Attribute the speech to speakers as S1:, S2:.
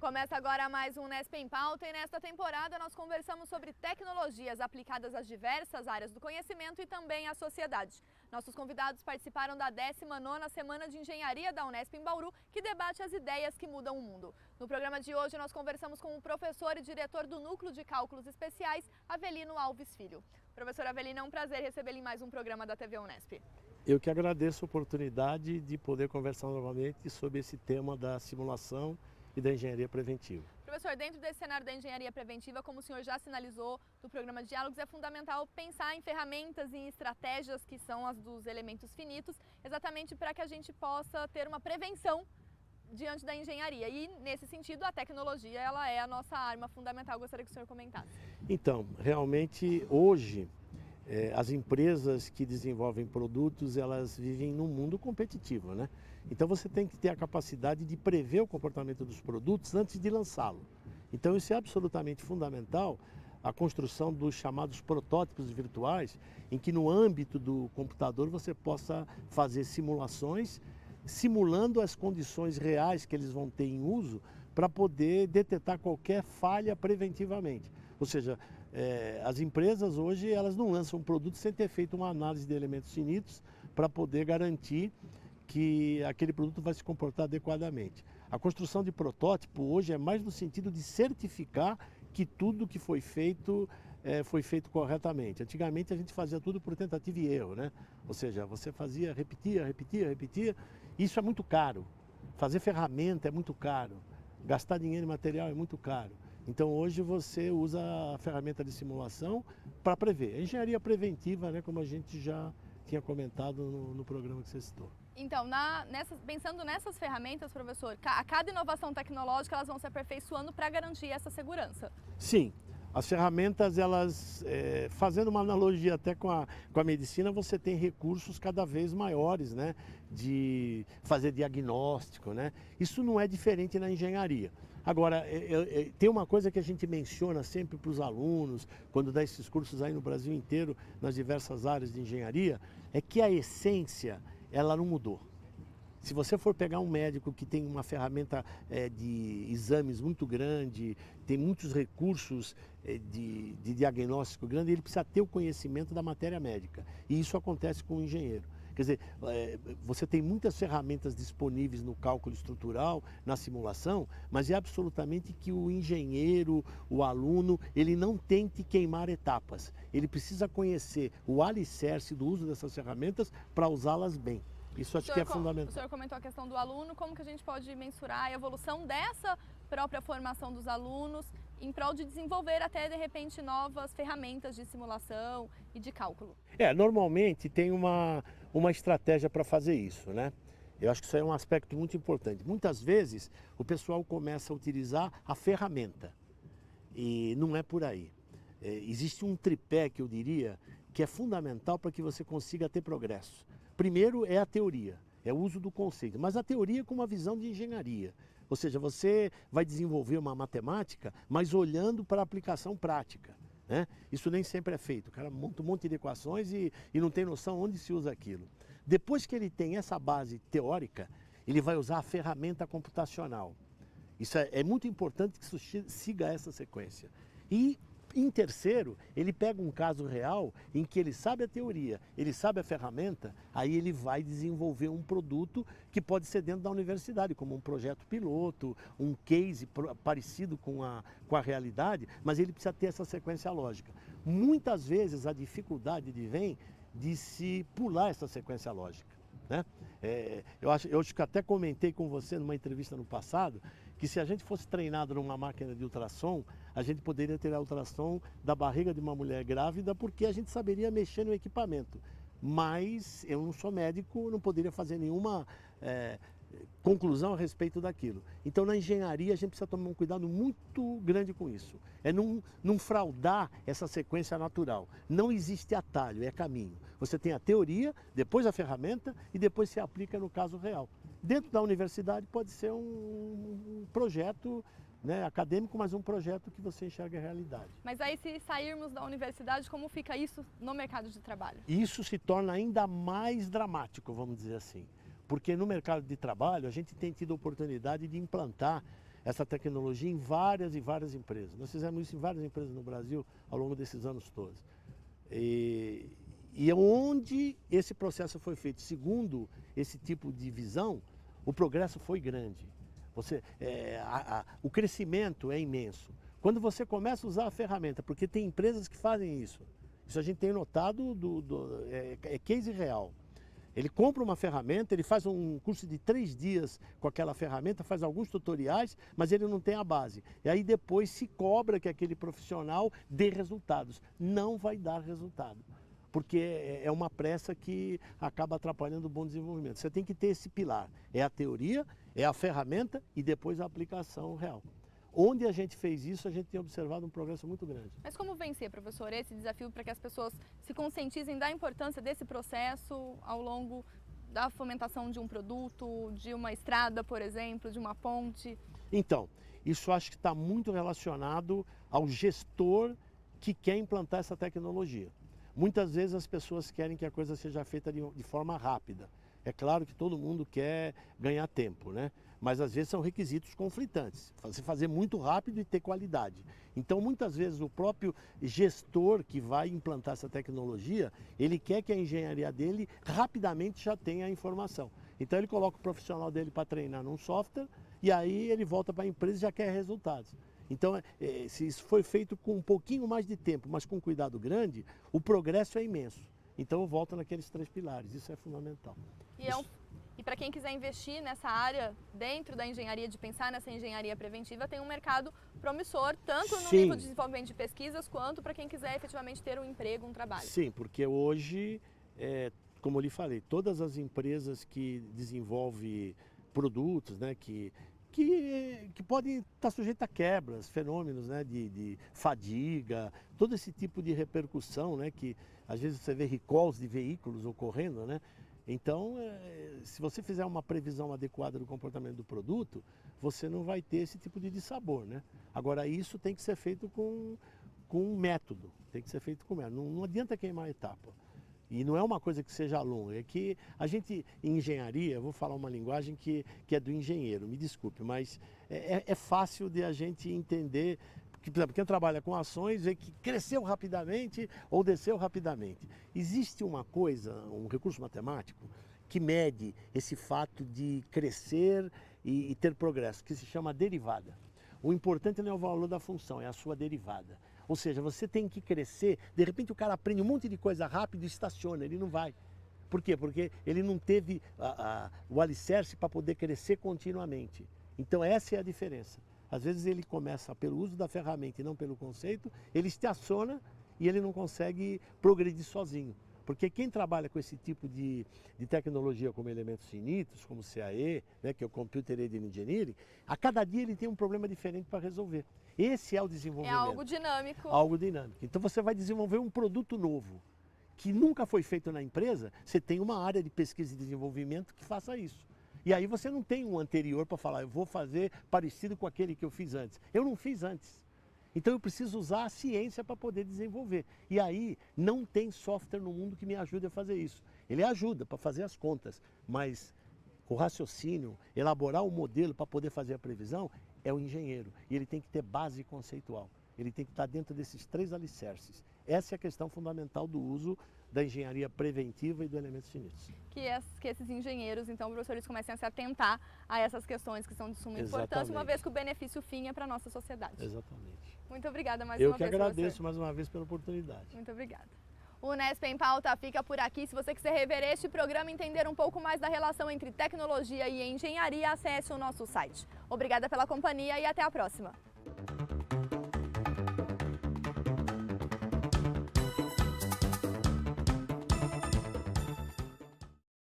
S1: Começa agora mais um Unesp em Pauta e nesta temporada nós conversamos sobre tecnologias aplicadas às diversas áreas do conhecimento e também à sociedade. Nossos convidados participaram da 19ª Semana de Engenharia da Unesp em Bauru, que debate as ideias que mudam o mundo. No programa de hoje nós conversamos com o professor e diretor do Núcleo de Cálculos Especiais, Avelino Alves Filho. Professor Avelino, é um prazer recebê-lo em mais um programa da TV Unesp.
S2: Eu que agradeço a oportunidade de poder conversar novamente sobre esse tema da simulação e da engenharia preventiva.
S1: Professor, dentro desse cenário da engenharia preventiva, como o senhor já sinalizou do programa de diálogos, é fundamental pensar em ferramentas e estratégias que são as dos elementos finitos, exatamente para que a gente possa ter uma prevenção diante da engenharia. E, nesse sentido, a tecnologia ela é a nossa arma fundamental. Eu gostaria que o senhor comentasse.
S2: Então, realmente, hoje, as empresas que desenvolvem produtos, elas vivem num mundo competitivo, né? Então você tem que ter a capacidade de prever o comportamento dos produtos antes de lançá-lo. Então isso é absolutamente fundamental, a construção dos chamados protótipos virtuais, em que no âmbito do computador você possa fazer simulações, simulando as condições reais que eles vão ter em uso para poder detectar qualquer falha preventivamente. Ou seja, as empresas hoje elas não lançam um produto sem ter feito uma análise de elementos finitos para poder garantir que aquele produto vai se comportar adequadamente. A construção de protótipo hoje é mais no sentido de certificar que tudo que foi feito corretamente. Antigamente a gente fazia tudo por tentativa e erro, né? Ou seja, você fazia, repetia. Isso é muito caro. Fazer ferramenta é muito caro. Gastar dinheiro em material é muito caro. Então hoje você usa a ferramenta de simulação para prever. A engenharia preventiva, né, como a gente já tinha comentado no programa que você citou.
S1: Então, pensando nessas ferramentas, professor, a cada inovação tecnológica elas vão se aperfeiçoando para garantir essa segurança.
S2: Sim. As ferramentas, elas, fazendo uma analogia até com a medicina, você tem recursos cada vez maiores, né, de fazer diagnóstico, né? Isso não é diferente na engenharia. Agora, tem uma coisa que a gente menciona sempre para os alunos, quando dá esses cursos aí no Brasil inteiro, nas diversas áreas de engenharia, é que a essência, ela não mudou. Se você for pegar um médico que tem uma ferramenta de exames muito grande, tem muitos recursos de diagnóstico grande, ele precisa ter o conhecimento da matéria médica. E isso acontece com o engenheiro. Quer dizer, você tem muitas ferramentas disponíveis no cálculo estrutural, na simulação, mas é absolutamente que o engenheiro, o aluno, ele não tente queimar etapas. Ele precisa conhecer o alicerce do uso dessas ferramentas para usá-las bem. Isso acho que é fundamental.
S1: O senhor comentou a questão do aluno, como que a gente pode mensurar a evolução dessa própria formação dos alunos em prol de desenvolver até, de repente, novas ferramentas de simulação e de cálculo?
S2: Normalmente tem uma estratégia para fazer isso, né? Eu acho que isso é um aspecto muito importante. Muitas vezes o pessoal começa a utilizar a ferramenta e não é por aí. Existe um tripé, que eu diria, que é fundamental para que você consiga ter progresso. Primeiro é a teoria, é o uso do conceito, mas a teoria com uma visão de engenharia. Ou seja, você vai desenvolver uma matemática, mas olhando para a aplicação prática, né? Isso nem sempre é feito. O cara monta um monte de equações e não tem noção onde se usa aquilo. Depois que ele tem essa base teórica, ele vai usar a ferramenta computacional. Isso é muito importante que isso siga essa sequência. E em terceiro, ele pega um caso real em que ele sabe a teoria, ele sabe a ferramenta, aí ele vai desenvolver um produto que pode ser dentro da universidade, como um projeto piloto, um case parecido com a realidade, mas ele precisa ter essa sequência lógica. Muitas vezes a dificuldade vem de se pular essa sequência lógica, né? Eu acho que até comentei com você numa entrevista no passado, que se a gente fosse treinado numa máquina de ultrassom, a gente poderia ter a ultrassom da barriga de uma mulher grávida, porque a gente saberia mexer no equipamento. Mas eu não sou médico, não poderia fazer nenhuma conclusão a respeito daquilo. Então na engenharia a gente precisa tomar um cuidado muito grande com isso. É não fraudar essa sequência natural. Não existe atalho, é caminho. Você tem a teoria, depois a ferramenta e depois se aplica no caso real. Dentro da universidade pode ser um projeto, né, acadêmico, mas um projeto que você enxerga a realidade.
S1: Mas aí, se sairmos da universidade, como fica isso no mercado de trabalho?
S2: Isso se torna ainda mais dramático, vamos dizer assim. Porque no mercado de trabalho a gente tem tido a oportunidade de implantar essa tecnologia em várias e várias empresas. Nós fizemos isso em várias empresas no Brasil ao longo desses anos todos. E onde esse processo foi feito segundo esse tipo de visão, o progresso foi grande. O crescimento é imenso. Quando você começa a usar a ferramenta, porque tem empresas que fazem isso. Isso a gente tem notado, é case real. Ele compra uma ferramenta, ele faz um curso de 3 dias com aquela ferramenta, faz alguns tutoriais, mas ele não tem a base. E aí depois se cobra que aquele profissional dê resultados. Não vai dar resultado, porque é uma pressa que acaba atrapalhando o bom desenvolvimento. Você tem que ter esse pilar, é a teoria, é a ferramenta e depois a aplicação real. Onde a gente fez isso, a gente tem observado um progresso muito grande.
S1: Mas como vencer, professor, esse desafio para que as pessoas se conscientizem da importância desse processo ao longo da fomentação de um produto, de uma estrada, por exemplo, de uma ponte?
S2: Então, isso acho que está muito relacionado ao gestor que quer implantar essa tecnologia. Muitas vezes as pessoas querem que a coisa seja feita de forma rápida. É claro que todo mundo quer ganhar tempo, né? Mas às vezes são requisitos conflitantes. Você fazer muito rápido e ter qualidade. Então muitas vezes o próprio gestor que vai implantar essa tecnologia, ele quer que a engenharia dele rapidamente já tenha a informação. Então ele coloca o profissional dele para treinar num software e aí ele volta para a empresa e já quer resultados. Então, se isso foi feito com um pouquinho mais de tempo, mas com cuidado grande, o progresso é imenso. Então eu volto naqueles 3 pilares, isso é fundamental.
S1: E para quem quiser investir nessa área, dentro da engenharia, de pensar nessa engenharia preventiva, tem um mercado promissor, tanto no nível de desenvolvimento de pesquisas, quanto para quem quiser efetivamente ter um emprego, um trabalho.
S2: Sim, porque hoje, como eu lhe falei, todas as empresas que desenvolvem produtos, né, que podem estar sujeitos a quebras, fenômenos, né, de fadiga, todo esse tipo de repercussão, né, que às vezes você vê recalls de veículos ocorrendo, né? Então, se você fizer uma previsão adequada do comportamento do produto, você não vai ter esse tipo de dissabor, né? Agora, isso tem que ser feito com um método, tem que ser feito com método. Não adianta queimar a etapa. E não é uma coisa que seja longa, é que a gente, em engenharia, eu vou falar uma linguagem que é do engenheiro, me desculpe, mas é fácil de a gente entender, que, por exemplo, quem trabalha com ações vê que cresceu rapidamente ou desceu rapidamente. Existe uma coisa, um recurso matemático, que mede esse fato de crescer e ter progresso, que se chama derivada. O importante não é o valor da função, é a sua derivada. Ou seja, você tem que crescer, de repente o cara aprende um monte de coisa rápido e estaciona, ele não vai. Por quê? Porque ele não teve o alicerce para poder crescer continuamente. Então essa é a diferença. Às vezes ele começa pelo uso da ferramenta e não pelo conceito, ele estaciona e ele não consegue progredir sozinho. Porque quem trabalha com esse tipo de tecnologia como elementos finitos, como CAE, né, que é o Computer Aided Engineering, a cada dia ele tem um problema diferente para resolver. Esse é o desenvolvimento.
S1: É algo dinâmico.
S2: Algo dinâmico. Então você vai desenvolver um produto novo, que nunca foi feito na empresa, você tem uma área de pesquisa e desenvolvimento que faça isso. E aí você não tem um anterior para falar, eu vou fazer parecido com aquele que eu fiz antes. Eu não fiz antes. Então eu preciso usar a ciência para poder desenvolver. E aí não tem software no mundo que me ajude a fazer isso. Ele ajuda para fazer as contas, mas o raciocínio, elaborar o modelo para poder fazer a previsão, é o engenheiro. E ele tem que ter base conceitual. Ele tem que estar dentro desses 3 alicerces. Essa é a questão fundamental do uso da engenharia preventiva e do elementos finitos.
S1: Que esses engenheiros, então, professores, comecem a se atentar a essas questões que são de suma importância, uma vez que o benefício fim é para a nossa sociedade.
S2: Exatamente.
S1: Muito obrigada mais uma vez.
S2: Eu que agradeço mais uma vez pela oportunidade.
S1: Muito obrigada. O Unesp em Pauta fica por aqui. Se você quiser rever este programa e entender um pouco mais da relação entre tecnologia e engenharia, acesse o nosso site. Obrigada pela companhia e até a próxima.